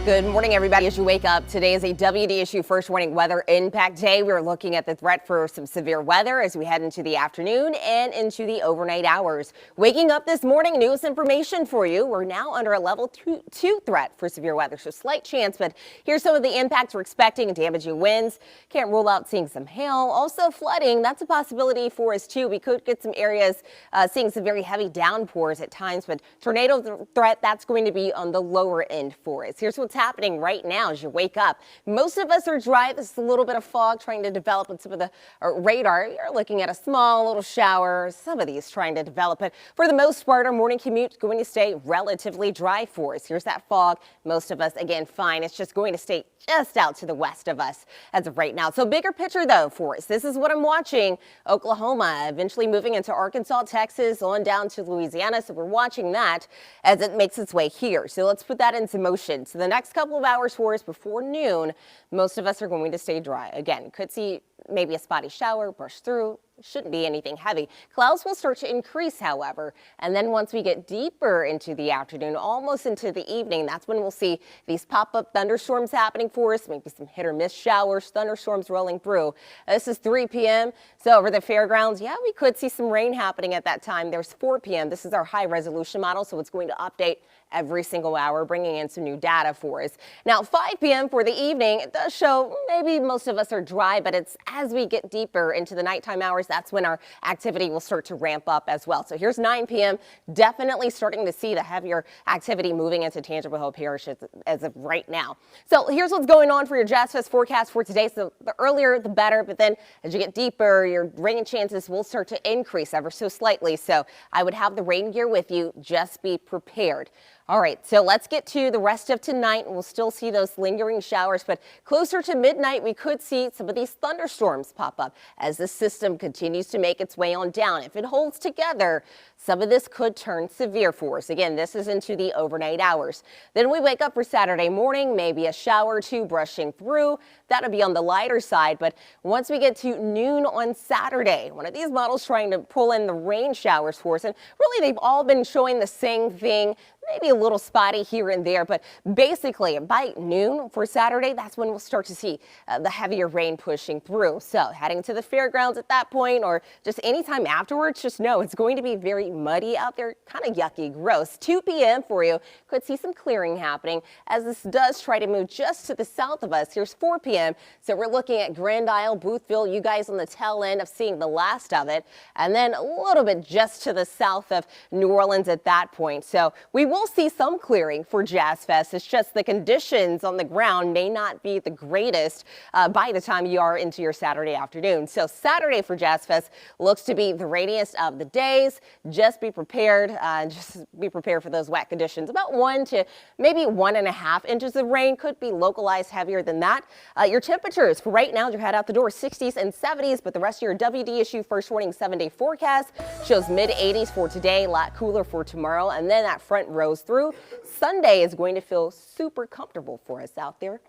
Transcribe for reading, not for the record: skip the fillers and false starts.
Good morning, everybody. As you wake up, today is a WDSU first warning weather impact day. We're looking at the threat for some severe weather as we head into the afternoon and into the overnight hours. Waking up this morning, newest information for you. We're now under a level 2 threat for severe weather, so slight chance, but here's some of the impacts we're expecting. Damaging winds. Can't rule out seeing some hail. Also flooding. That's a possibility for us too. We could get some areas seeing some very heavy downpours at times, but tornado threat, that's going to be on the lower end for us. Here's what's happening right now as you wake up. Most of us are dry. This is a little bit of fog trying to develop on some of the radar. You're looking at a small little shower. Some of these trying to develop, but for the most part, our morning commute is going to stay relatively dry for us. Here's that fog. Most of us, again, fine. It's just going to stay just out to the west of us as of right now. So bigger picture though for us. This is what I'm watching. Oklahoma eventually moving into Arkansas, Texas, on down to Louisiana. So we're watching that as it makes its way here. So let's put that into motion. So the next couple of hours for us before noon, most of us are going to stay dry. Again, could see maybe a spotty shower brush through. Shouldn't be anything heavy. Clouds will start to increase, however, and then once we get deeper into the afternoon, almost into the evening, that's when we'll see these pop-up thunderstorms happening for us, maybe some hit or miss showers, thunderstorms rolling through. This is 3 p.m. So over the fairgrounds, yeah, we could see some rain happening at that time. There's 4 p.m. This is our high resolution model, so it's going to update every single hour, bringing in some new data for us. Now, 5 p.m. for the evening, it does show maybe most of us are dry, but it's as we get deeper into the nighttime hours, that's when our activity will start to ramp up as well. So here's 9 p.m. Definitely starting to see the heavier activity moving into Tangipahoa Hill Parish as of right now. So here's what's going on for your Jazz Fest forecast for today. So the earlier, the better. But then as you get deeper, your rain chances will start to increase ever so slightly. So I would have the rain gear with you. Just be prepared. All right, so let's get to the rest of tonight. We'll still see those lingering showers, but closer to midnight, we could see some of these thunderstorms pop up as the system continues to make its way on down. If it holds together, some of this could turn severe for us. Again, this is into the overnight hours. Then we wake up for Saturday morning, maybe a shower or two brushing through. That'll be on the lighter side, but once we get to noon on Saturday, one of these models trying to pull in the rain showers for us, and really they've all been showing the same thing. Maybe a little spotty here and there, but basically by noon for Saturday, that's when we'll start to see the heavier rain pushing through. So heading to the fairgrounds at that point or just anytime afterwards, just know it's going to be very muddy out there, kind of yucky, gross. 2 p.m. for you. Could see some clearing happening as this does try to move just to the south of us. Here's 4 p.m. So we're looking at Grand Isle, Boothville, you guys on the tail end of seeing the last of it. And then a little bit just to the south of New Orleans at that point. So we will see some clearing for Jazz Fest. It's just the conditions on the ground may not be the greatest by the time you are into your Saturday afternoon. So Saturday for Jazz Fest looks to be the rainiest of the days. Just be prepared. Just be prepared for those wet conditions. About 1 to maybe 1.5 inches of rain could be localized heavier than that. Your temperatures for right now, you head out the door 60s and 70s, but the rest of your WDSU first warning 7-day forecast shows mid 80s for today, a lot cooler for tomorrow, and then that front rows through. Sunday is going to feel super comfortable for us out there.